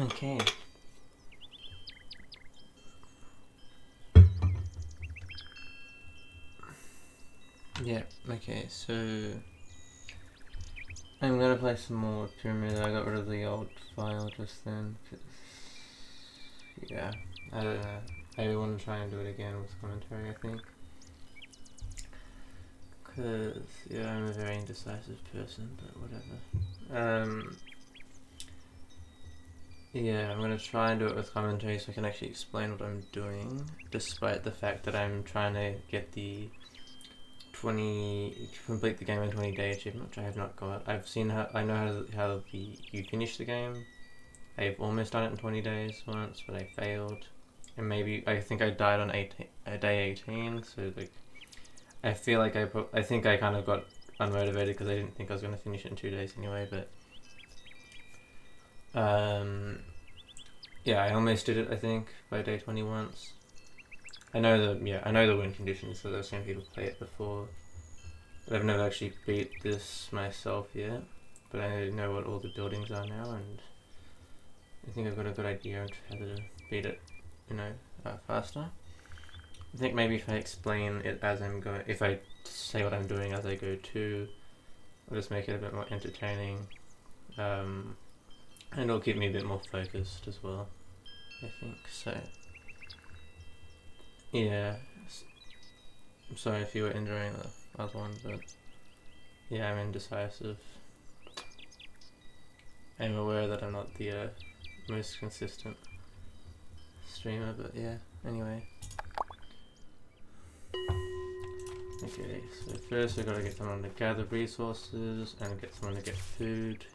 Okay. Yeah, okay, so I'm gonna play some more Pyramida. I got rid of the old file just then. Yeah, I don't know. I want to try and do it again with commentary, I think. Because, yeah, I'm a very indecisive person, but whatever. Yeah, I'm going to try and do it with commentary so I can actually explain what I'm doing, despite the fact that I'm trying to get the complete the game in 20-day achievement, which I have not got. I know how you finish the game. I've almost done it in 20 days once, but I failed. And I think I died on day 18, so like, I feel like I think I kind of got unmotivated because I didn't think I was going to finish it in 2 days anyway, but yeah, I almost did it, I think, by day 20 once. I know the win conditions, so I've seen people play it before, but I've never actually beat this myself yet, but I know what all the buildings are now, and I think I've got a good idea of how to beat it, faster. I think maybe if I explain it as I'm going, if I say what I'm doing as I go too, I'll just make it a bit more entertaining, and it'll keep me a bit more focused as well, I think, so. Yeah, I'm sorry if you were enjoying the other one, but yeah, I'm indecisive. I'm aware that I'm not the most consistent streamer, but yeah, anyway. Okay, so first I gotta get someone to gather resources and get someone to get food,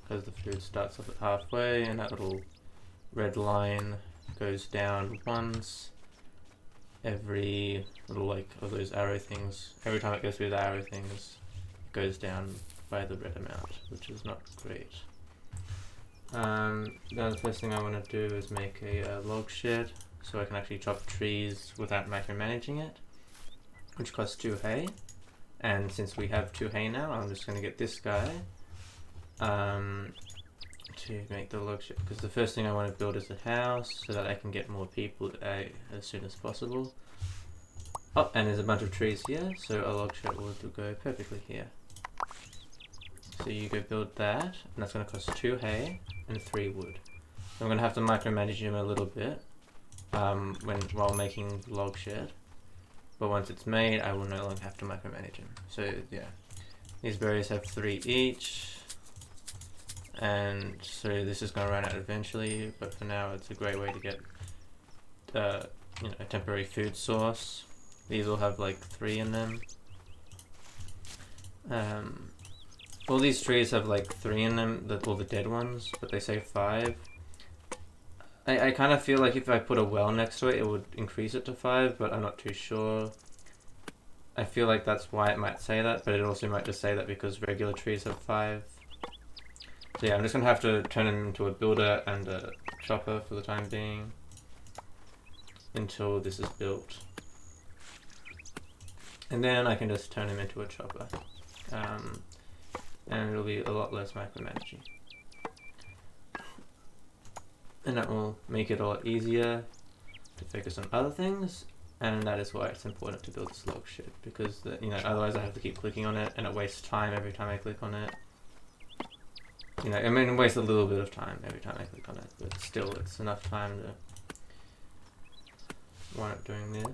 because the food starts off at halfway and that little red line goes down once. Every little of those arrow things, every time it goes through the arrow things, it goes down by the red amount, which is not great. Now the first thing I want to do is make a log shed, so I can actually chop trees without micromanaging it, which costs 2 hay. And since we have 2 hay now, I'm just going to get this guy to make the log shed, because the first thing I want to build is a house so that I can get more people as soon as possible. Oh, and there's a bunch of trees here, so a log shed will go perfectly here. So you go build that, and that's going to cost 2 hay and 3 wood. So I'm going to have to micromanage him a little bit while making the log shed, but once it's made I will no longer have to micromanage him. So yeah, these berries have 3 each. And so this is going to run out eventually, but for now it's a great way to get a temporary food source. These all have 3 in them. All these trees have 3 in them, all the dead ones, but they say 5. I kind of feel like if I put a well next to it, it would increase it to 5, but I'm not too sure. I feel like that's why it might say that, but it also might just say that because regular trees have 5. So yeah, I'm just going to have to turn him into a builder and a chopper for the time being until this is built. And then I can just turn him into a chopper. And it'll be a lot less micromanaging. And that will make it a lot easier to focus on other things, and that is why it's important to build this log shed, because otherwise I have to keep clicking on it and it wastes time every time I click on it. It wastes a little bit of time every time I click on it, but still it's enough time to wind up doing this.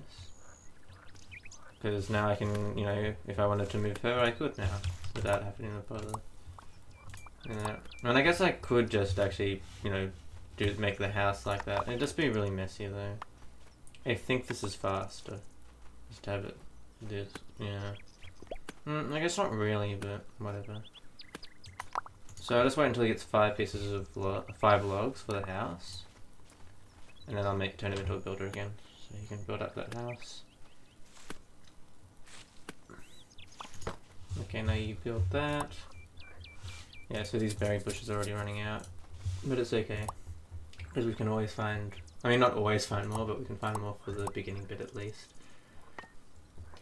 Because now I can, if I wanted to move her, I could now, without having to bother. And I guess I could just actually, make the house like that. It'd just be really messy though. I think this is faster. Just have it this, yeah. I guess not really, but whatever. So I'll just wait until he gets 5 pieces of 5 logs for the house, and then I'll turn him into a builder again, so he can build up that house. Okay, now you build that. Yeah, so these berry bushes are already running out, but it's okay, because we can always find, not always find more, but we can find more for the beginning bit at least.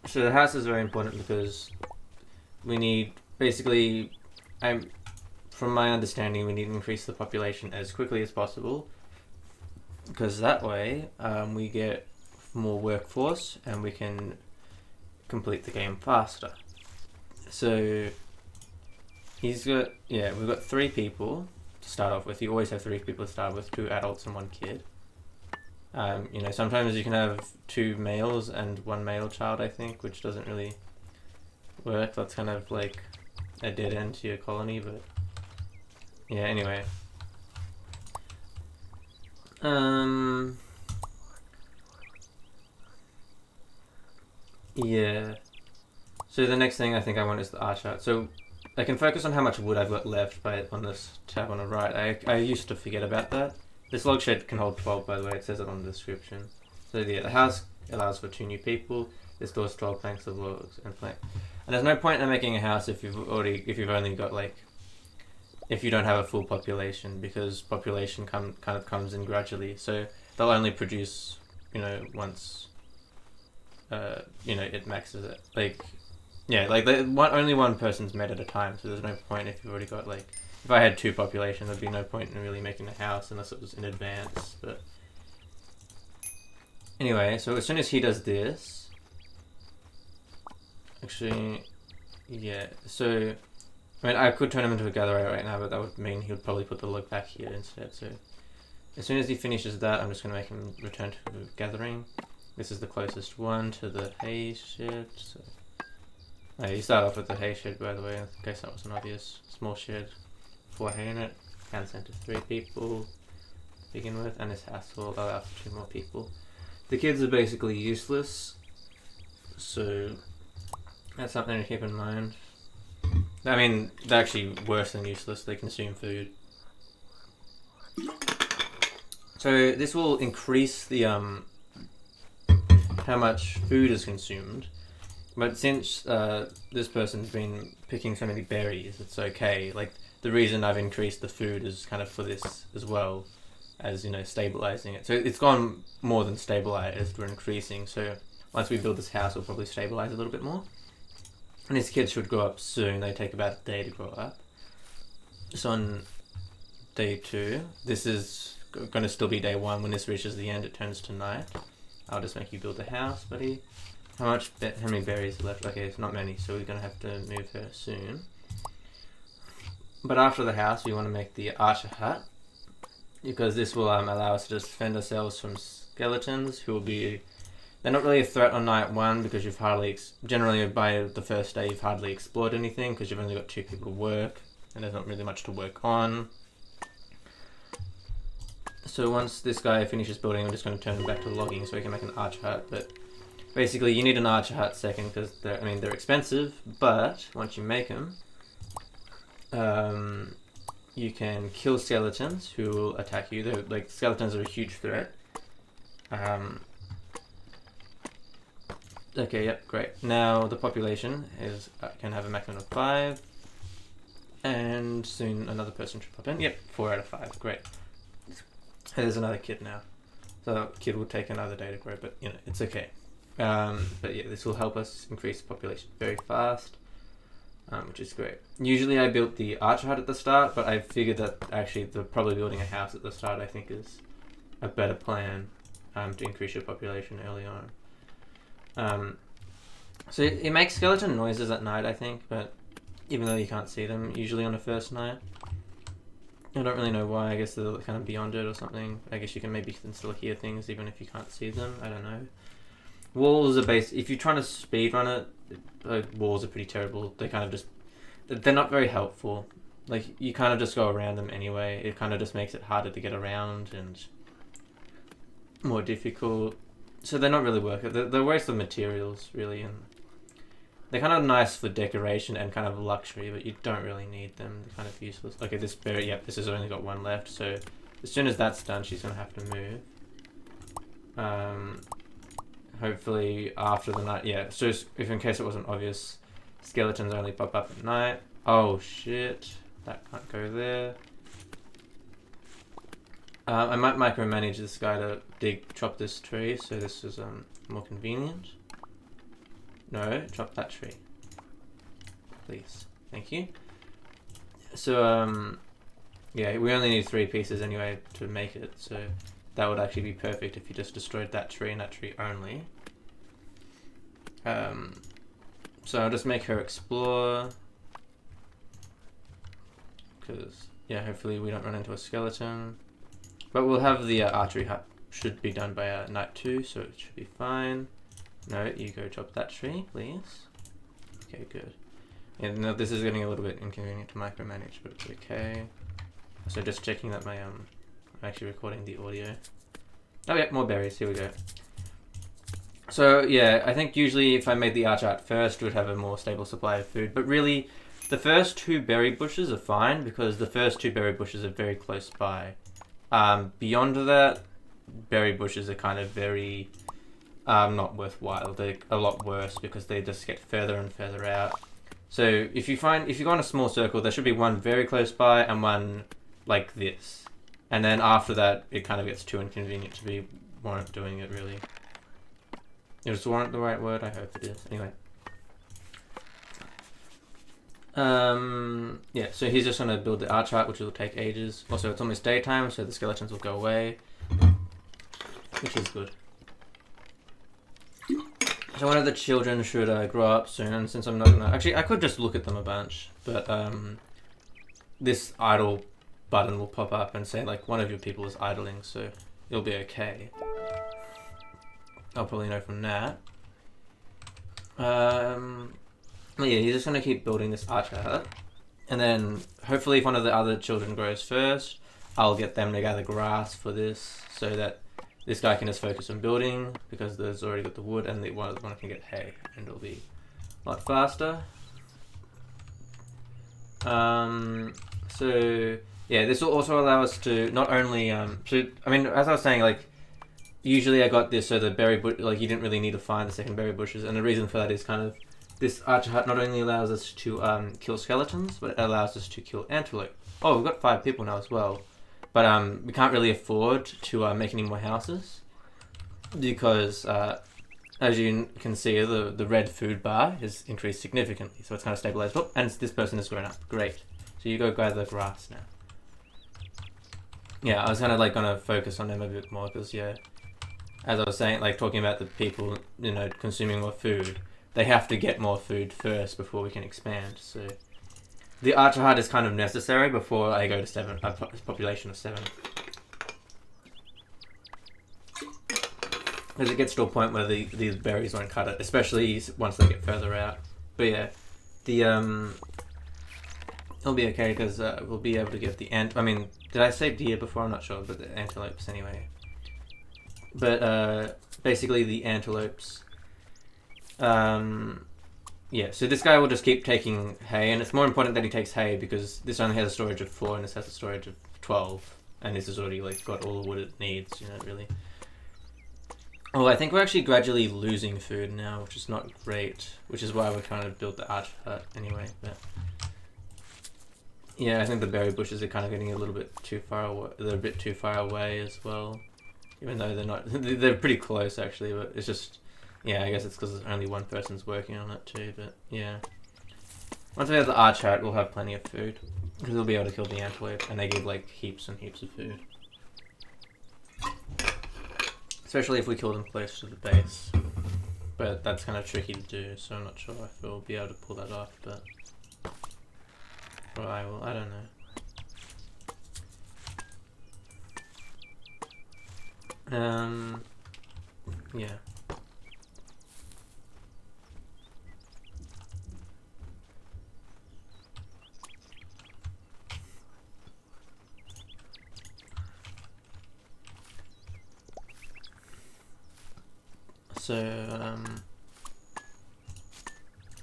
So the house is very important because we need, basically, I'm from my understanding, we need to increase the population as quickly as possible, because that way we get more workforce and we can complete the game faster. So we've got 3 people to start off with. You always have 3 people to start with, 2 adults and 1 kid. Sometimes you can have 2 males and 1 male child, I think, which doesn't really work. That's kind of like a dead end to your colony, but yeah, anyway. Yeah. So the next thing I think I want is the arch hut. So I can focus on how much wood I've got left on this tab on the right. I used to forget about that. This log shed can hold 12, by the way. It says it on the description. So yeah, the house allows for 2 new people. This stores 12 planks of logs and plank. And there's no point in making a house if you've only got if you don't have a full population, because population kind of comes in gradually. So they'll only produce, once, it maxes it. Only one person's met at a time. So there's no point if you've already got if I had 2 population, there'd be no point in really making a house unless it was in advance. But anyway, so as soon as he does this, actually, yeah. So I could turn him into a gatherer right now, but that would mean he would probably put the log back here instead. So as soon as he finishes that, I'm just going to make him return to gathering. This is the closest one to the hay shed. So you start off with the hay shed, by the way, in case that wasn't obvious. Small shed, 4 hay in it. Can send to 3 people to begin with, and this house will allow for 2 more people. The kids are basically useless, so that's something to keep in mind. I mean, they're actually worse than useless. They consume food. So this will increase the how much food is consumed. But since this person's been picking so many berries, it's okay. The reason I've increased the food is kind of for this as well, as stabilizing it. So it's gone more than stabilized. We're increasing. So once we build this house, we'll probably stabilize a little bit more. And these kids should grow up soon. They take about a day to grow up. So on day 2, this is going to still be day 1. When this reaches the end, it turns to night. I'll just make you build a house, buddy. How many berries are left? Okay, it's not many, so we're going to have to move her soon. But after the house, we want to make the archer hut, because this will allow us to just defend ourselves from skeletons, who will be... They're not really a threat on night 1, because you've hardly... Generally, by the first day, you've hardly explored anything, because you've only got 2 people to work, and there's not really much to work on. So once this guy finishes building, I'm just going to turn him back to logging so we can make an archer hut, but... Basically, you need an archer hut second, because they're expensive, but once you make them, you can kill skeletons who will attack you. Skeletons are a huge threat. Okay, yep, great. Now the population can have a maximum of 5, and soon another person should pop in. Yep, 4 out of 5, great. And there's another kid now, so the kid will take another day to grow, but it's okay. But yeah, this will help us increase the population very fast, which is great. Usually I built the archer hut at the start, but I figured that actually probably building a house at the start I think is a better plan to increase your population early on. So it makes skeleton noises at night, I think, but even though you can't see them usually on the first night. I don't really know why. I guess they're kind of beyond it or something. I guess you can still hear things even if you can't see them. I don't know. Walls are if you're trying to speedrun it, walls are pretty terrible. They kind of they're not very helpful. You kind of just go around them anyway. It kind of just makes it harder to get around and more difficult. So they're not really worth it. They're a waste of materials, really, and they're kind of nice for decoration and kind of luxury, but you don't really need them. They're kind of useless. Okay, this berry, yep, this has only got 1 left, so as soon as that's done, she's going to have to move. Hopefully after the night, yeah, so if in case it wasn't obvious, skeletons only pop up at night. Oh shit, that can't go there. I might micromanage this guy to chop this tree, so this is more convenient. No, chop that tree. Please, thank you. So yeah, we only need 3 pieces anyway to make it, so that would actually be perfect if you just destroyed that tree and that tree only. So I'll just make her explore, because yeah, hopefully we don't run into a skeleton. But we'll have the archery hut should be done by night 2, so it should be fine. No, you go chop that tree, please. Okay, good. Yeah, no, this is getting a little bit inconvenient to micromanage, but it's okay. So just checking that my I'm actually recording the audio. Oh yeah, more berries. Here we go. So yeah, I think usually if I made the arch hut first, we'd have a more stable supply of food. But really, the first 2 berry bushes are fine because the first 2 berry bushes are very close by. Beyond that, berry bushes are kind of very not worthwhile. They're a lot worse because they just get further and further out. So if you go in a small circle, there should be one very close by and one like this. And then after that, it kind of gets too inconvenient to be warrant doing it, really. Is warrant the right word? I hope it is. Anyway. Yeah, so he's just going to build the arch hut, which will take ages. Also, it's almost daytime, so the skeletons will go away, which is good. So one of the children should grow up soon, and since I'm not gonna... Actually, I could just look at them a bunch, but this idle button will pop up and say, like, one of your people is idling, so it'll be okay. I'll probably know from that. Yeah, he's just going to keep building this archer hut. And then, hopefully, if one of the other children grows first, I'll get them to gather grass for this, so that this guy can just focus on building, because there's already got the wood, and the one can get hay, and it'll be a lot faster. So, yeah, this will also allow us to not only, I mean, as I was saying, like, usually I got this so the berry bush, like, you didn't really need to find the second berry bushes, and the reason for that is kind of, this archer hut not only allows us to kill skeletons, but it allows us to kill antelope. Oh, we've got 5 people now as well. But we can't really afford to make any more houses, because as you can see, the red food bar has increased significantly, so it's kind of stabilized. Oh, and this person has grown up. Great. So you go gather grass now. Yeah, I was kind of like gonna focus on them a bit more, because yeah, as I was saying, like talking about the people, you know, consuming more food, they have to get more food first before we can expand. So the archer hut is kind of necessary before I go to 7, a population of 7. Because it gets to a point where these berries won't cut it, especially once they get further out. But yeah, it'll be okay because we'll be able to get the I mean, did I say deer before? I'm not sure, but the antelopes anyway. But basically the antelopes. Yeah, so this guy will just keep taking hay, and it's more important that he takes hay because this only has a storage of 4 and this has a storage of 12, and this has already like got all the wood it needs, you know, really. Well, I think we're actually gradually losing food now, which is not great, which is why we're trying to build the arch hut anyway, but yeah, I think the berry bushes are kind of getting a little bit too far away. They're a bit too far away as well, even though they're not. They're pretty close actually, but it's just. Yeah, I guess it's because only one person's working on it too, but yeah. Once we have the arch hut, we'll have plenty of food. Because we'll be able to kill the antelope, and they give like heaps and heaps of food. Especially if we kill them close to the base. But that's kind of tricky to do, so I'm not sure if we'll be able to pull that off, but... Or I will, I don't know. Yeah. So,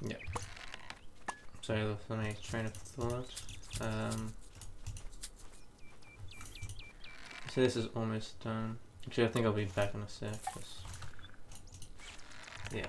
yeah. Sorry, let me train of thought. So this is almost done. Actually, I think I'll be back in a sec. Yeah.